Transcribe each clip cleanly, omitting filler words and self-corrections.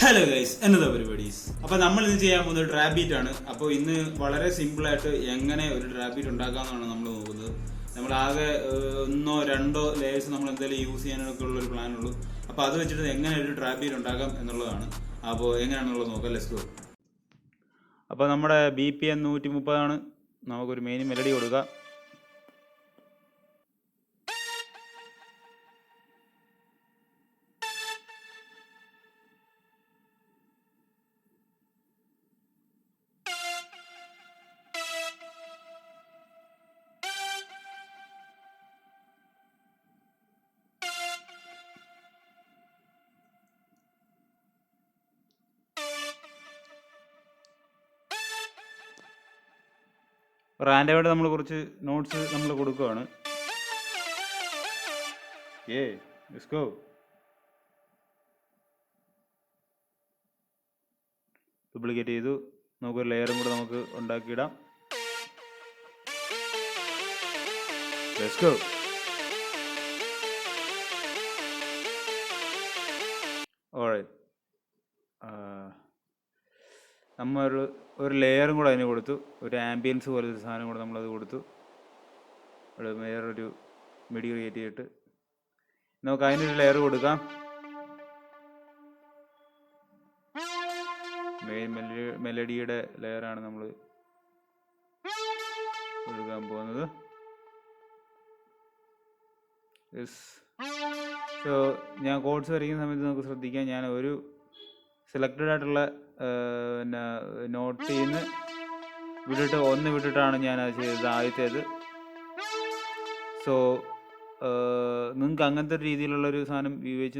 Hello guys, എന്നതാ പരിപാടീസ്. അപ്പൊ നമ്മൾ ഇന്ന് ചെയ്യാൻ പോകുന്നത് ട്രാപ്പ് ബീറ്റ് ആണ്. അപ്പോൾ ഇന്ന് വളരെ സിമ്പിൾ ആയിട്ട് എങ്ങനെ ഒരു ട്രാപ്പ് ബീറ്റ് ഉണ്ടാക്കാമെന്നാണ് നമ്മൾ നോക്കുന്നത്. നമ്മൾ ആകെ ഒന്നോ രണ്ടോ ലേയേഴ്സ് നമ്മൾ എന്തായാലും യൂസ് ചെയ്യാനൊക്കെ ഉള്ള ഒരു പ്ലാൻ ഉള്ളൂ. അപ്പോൾ അത് വെച്ചിട്ട് എങ്ങനെ ഒരു ട്രാപ്പ് ബീറ്റ് ഉണ്ടാക്കാം എന്നുള്ളതാണ്. അപ്പോൾ എങ്ങനെയാണെന്നുള്ളത് നോക്കാം. Let's go. അപ്പോൾ നമ്മുടെ BPM 130 നമുക്കൊരു മെയിൻ മെലഡി കൊടുക്കാം. റാൻഡമായിട്ട് നമ്മൾ കുറച്ച് നോട്ട്സ് നമ്മൾ കൊടുക്കുകയാണ്. Let's go. ഡ്യൂപ്ലിക്കേറ്റ് ചെയ്തു. നമുക്കൊരു ലെയറും കൂടെ നമുക്ക് ഉണ്ടാക്കിയിടാം. Let's go. ഓൾറൈറ്റ്, നമ്മൾ ഒരു ലെയറും കൂടെ അതിന് കൊടുത്തു. ഒരു ആംബിയൻസ് പോലത്തെ സാധനം കൂടെ നമ്മളത് കൊടുത്തു. അവിടെ വേറൊരു മിഡി ക്രിയേറ്റ് ചെയ്തിട്ട് നമുക്ക് അതിനൊരു ലെയർ കൊടുക്കാം. മെയിൻ മെലഡിയുടെ ലെയറാണ് നമ്മൾ കൊടുക്കാൻ പോകുന്നത്. സോ ഞാൻ കോഡ്സ് വരയ്ക്കുന്ന സമയത്ത് നമുക്ക് ശ്രദ്ധിക്കാം, ഞാൻ ഒരു സെലക്റ്റഡ് ആയിട്ടുള്ള പിന്നെ നോട്ടിൽ നിന്ന് വിട്ടിട്ടാണ് ഞാൻ അത് ചെയ്തത്, ആദ്യത്തേത്. സോ നിങ്ങൾക്ക് അങ്ങനത്തെ ഒരു രീതിയിലുള്ളൊരു സാധനം ഉപയോഗിച്ച്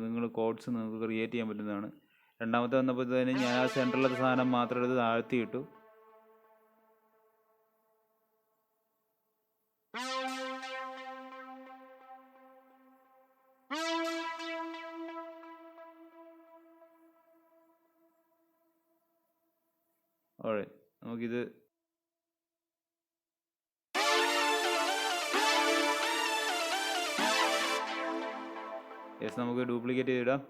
നിങ്ങൾ കോഡ്സ് നിങ്ങൾക്ക് ക്രിയേറ്റ് ചെയ്യാൻ പറ്റുന്നതാണ്. രണ്ടാമത്തെ വന്നപ്പോഴത്തേന് ഞാൻ ആ സെൻറ്ററിലത്തെ സാധനം മാത്രം എടുത്ത് താഴ്ത്തി ഇട്ടു. ഓൾറൈറ്റ്, നമുക്കിത് നമുക്ക് ഡ്യൂപ്ലിക്കേറ്റ് ചെയ്തിടാം.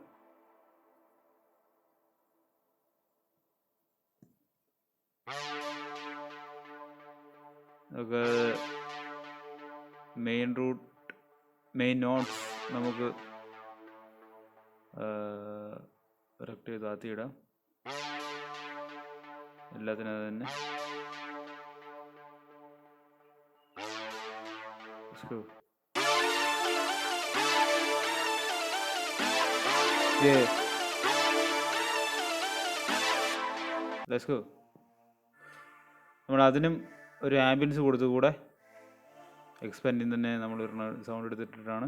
നമുക്ക് മെയിൻ നോട്ട്സ് നമുക്ക് കറക്റ്റ് ചെയ്ത് താത്തിയിടാം. എല്ലാത്തിനും അത് തന്നെ. Let's go. നമ്മൾ അതിനും ഒരു ആംബിയൻസ് കൊടുത്തു. കൂടെ എക്സ്പെൻഡിൽ തന്നെ നമ്മൾ സൗണ്ട് എടുത്തിട്ടാണ്.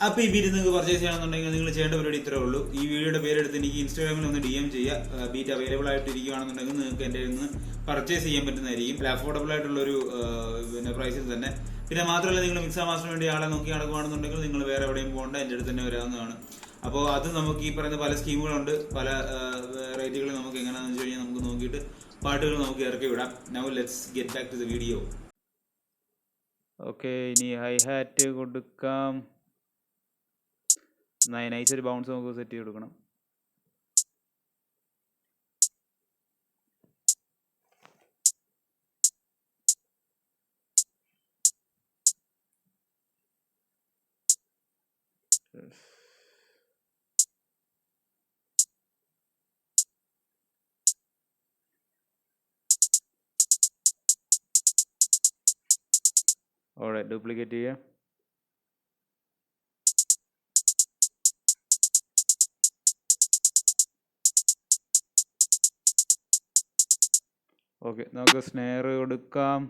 അപ്പോൾ ഈ ബീറ്റ് നിങ്ങൾക്ക് പർച്ചേസ് ചെയ്യണമെന്നുണ്ടെങ്കിൽ നിങ്ങൾ ചെയ്യേണ്ട പരിപാടി ഇത്രേ ഉള്ളൂ. ഈ വീഡിയോയുടെ പേരെടുത്ത് എനിക്ക് ഇൻസ്റ്റാഗ്രാമിൽ ഒന്ന് DM ചെയ്യുക. ബീറ്റ് അവൈലബിൾ ആയിട്ട് ഇരിക്കുകയാണെന്നുണ്ടെങ്കിൽ നിങ്ങൾക്ക് എൻ്റെ നിന്ന് പർച്ചേസ് ചെയ്യാൻ പറ്റുന്നതായിരിക്കും. അഫോർഡബിൾ ആയിട്ടുള്ളൊരു പിന്നെ പ്രൈസിൽ തന്നെ. പിന്നെ മാത്രമല്ല, നിങ്ങൾ മിക്സാ മാസ്റ്റർ വേണ്ടി ആളെ നോക്കി നടക്കുകയാണെന്നുണ്ടെങ്കിൽ നിങ്ങൾ വേറെ എവിടെയും പോകേണ്ട, എൻ്റെ അടുത്ത് തന്നെ വരാവുന്നതാണ്. അപ്പോൾ അത് നമുക്ക് ഈ പറയുന്ന പല സ്കീമുകളുണ്ട്, പല റേറ്റുകൾ നമുക്ക് എങ്ങനെയാണെന്ന് വെച്ച് കഴിഞ്ഞാൽ നമുക്ക് നോക്കിയിട്ട് പാട്ടുകൾ നമുക്ക് ഇറക്കി വിടാം. Now let's get back to the video. Okay, ഇനി ഹൈ ഹാറ്റ് കൊടുക്കാം. നൈസ് ഒരു ബൗൺസ് നമുക്ക് സെറ്റ് ചെയ്ത് കൊടുക്കണം. ഓൾറൈറ്റ്, ഡ്യൂപ്ലിക്കേറ്റ് ചെയ്യാം. ഓക്കെ, നമുക്ക് സ്നെയർ കൊടുക്കാം.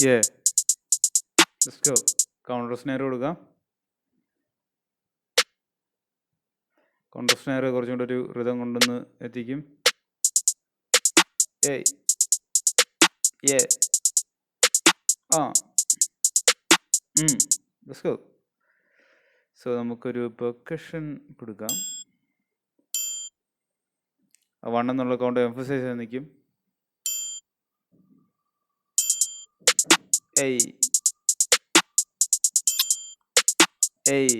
Let's go. കൗണ്ടർ സ്നെയർ കൊടുക്കാം. കൗണ്ടർ സ്നെയർ കുറച്ചും കൂടെ ഒരു റിതം കൊണ്ടുവന്ന് എത്തിക്കും. Let's go. സോ നമുക്കൊരു പെർക്കഷൻ കൊടുക്കാം. 1 എന്നുള്ള കൗണ്ട് എംഫസൈസ് ചെയ്ത് നിൽക്കും. ഏയ് ഏയ്.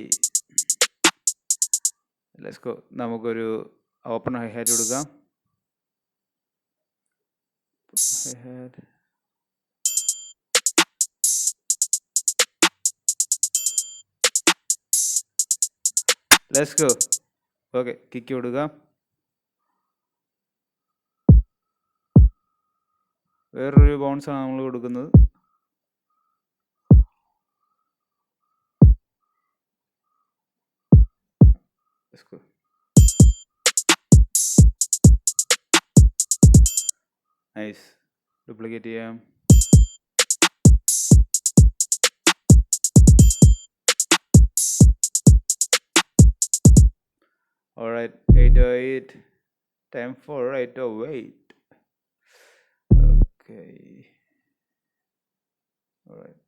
Let's go. നമുക്കൊരു ഓപ്പൺ ഹൈ ഹാറ്റ് കൊടുക്കാം. Hi hat. Let's go. Okay, kick കൊടുക്കാം. വേറൊരു ബൗൺസാണ് നമ്മൾ കൊടുക്കുന്നത്. Let's go. Nice. Duplicate ചെയ്യാം. Alright, 808. Time for 808. Okay. Alright.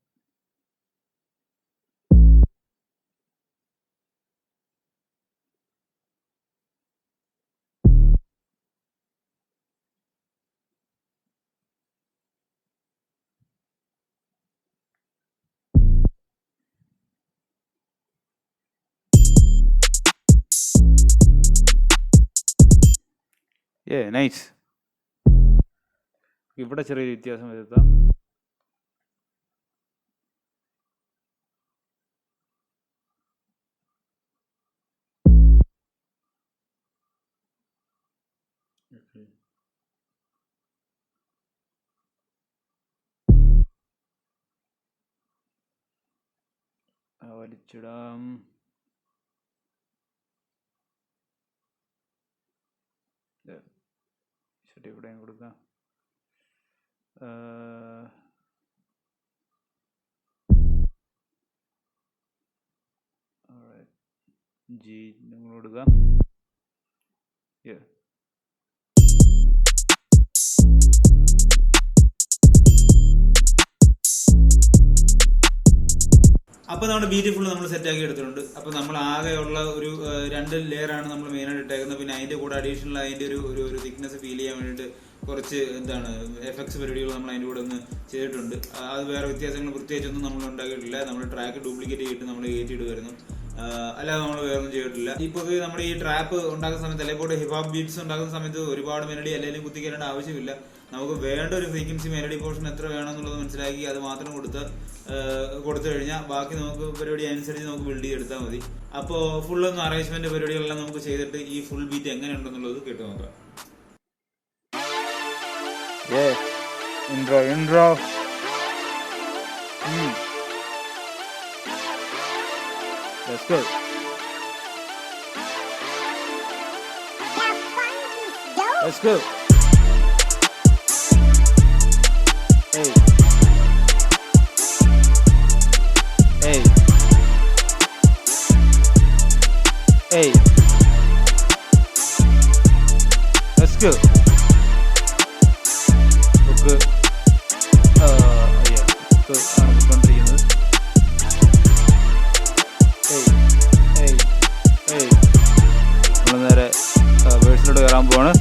Nice. ഇവിടെ ചെറിയൊരു വ്യത്യാസം വരുത്താം. വലിച്ചിടാം. ശരി, ഇവിടെയും കൊടുക്കാം. ജി നിങ്ങൾ കൊടുക്കാം. അപ്പോൾ നമ്മുടെ ബ്യൂട്ടിഫുൾ നമ്മൾ സെറ്റാക്കി എടുത്തിട്ടുണ്ട്. അപ്പോൾ നമ്മൾ ആകെയുള്ള ഒരു 2 ലെയറാണ് നമ്മൾ മെയിനായിട്ട് ഇട്ടേക്കുന്നത്. പിന്നെ അതിൻ്റെ കൂടെ അഡീഷണൽ അതിൻ്റെ ഒരു തിക്നെസ് ഫീൽ ചെയ്യാൻ വേണ്ടിയിട്ട് കുറച്ച് എഫക്ട്സ് പരിപാടികൾ നമ്മൾ അതിൻ്റെ കൂടെ ഒന്ന് ചെയ്തിട്ടുണ്ട്. അത് വേറെ വ്യത്യാസങ്ങൾ പ്രത്യേകിച്ചൊന്നും നമ്മൾ ഉണ്ടാക്കിയിട്ടില്ല. നമ്മൾ ട്രാക്ക് ഡ്യൂപ്ലിക്കേറ്റ് ചെയ്തിട്ട് നമ്മൾ കയറ്റിയിടുമായിരുന്നു, അല്ലാതെ നമ്മൾ വേറെ ഒന്നും ചെയ്തിട്ടില്ല. ഇപ്പോൾ നമ്മുടെ ഈ ട്രാപ്പ് ഉണ്ടാക്കുന്ന സമയത്ത് അല്ലെങ്കിൽ ഹിപ്ഹോപ്പ് ബീറ്റ്സ് ഉണ്ടാക്കുന്ന സമയത്ത് ഒരുപാട് മെലഡി അല്ലെങ്കിൽ കുത്തിക്കേണ്ട ആവശ്യമില്ല. നമുക്ക് വേണ്ട ഒരു ഫ്രീക്വൻസി മെലഡി പോർഷൻ എത്ര വേണമെന്നുള്ളത് മനസ്സിലാക്കി അത് മാത്രം കൊടുത്തു കഴിഞ്ഞാൽ ബാക്കി നമുക്ക് പരിപാടി അനുസരിച്ച് നമുക്ക് ബിൽഡ് ചെയ്തെടുത്താൽ മതി. അപ്പോൾ ഫുള്ളൊന്ന് അറേഞ്ച്മെന്റ് പരിപാടികളെല്ലാം നമുക്ക് ചെയ്തിട്ട് ഈ ഫുൾ ബീറ്റ് എങ്ങനെയുണ്ടെന്നുള്ളത് കേട്ട് നോക്കാം. Intro Let's go. Let's go. Hey. Hey. Hey. Let's go. Okay. Yeah. So I'm going to use it. നമ്മൾ നേരെ വേഴ്സിലോട്ട് കയറാൻ പോവാണ്.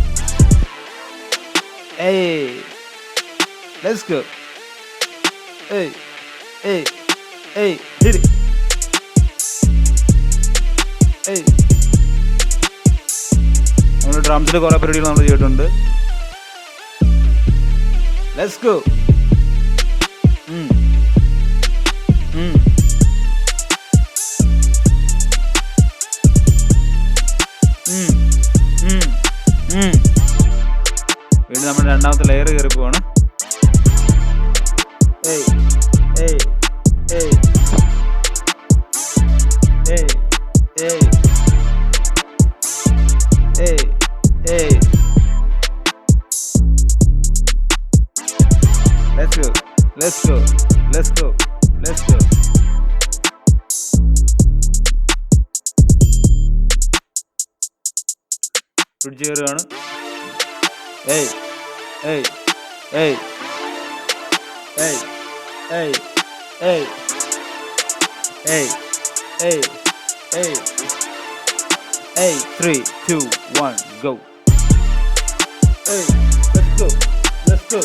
Let's go. Hit it. നമ്മൾ ഡ്രംസിൽ കുറെ പരിപാടികൾ നമ്മൾ ചെയ്തിട്ടുണ്ട്. Let's go. വീണ്ടും നമ്മൾ രണ്ടാമത്തെ ലെയർ കയറി പോവാണ്. Let's go. പിടിച്ചു കയറുകയാണ്. Three, two, one, go. Let's go.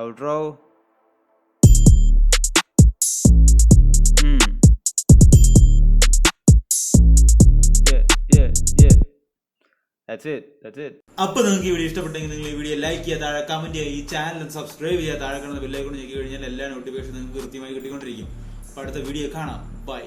outro. Yeah. That's it. അപ്പോൾ നിങ്ങൾക്ക് ഈ വീഡിയോ ഇഷ്ടപ്പെട്ടെങ്കിൽ നിങ്ങൾ ഈ വീഡിയോ ലൈക്ക് ചെയ്യുക, താഴെ കമന്റ് ചെയ്യുക, ഈ ചാനൽ സബ്സ്ക്രൈബ് ചെയ്യുക, താഴെ കാണുന്ന ബെല്ലൈക്കൺ ഞെക്കി കഴിഞ്ഞാൽ എല്ലാ നോട്ടിഫിക്കേഷൻ നിങ്ങൾക്ക് കൃത്യമായി കിട്ടിക്കൊണ്ടിരിക്കും. അപ്പോൾ അടുത്ത വീഡിയോ കാണാം. ബൈ.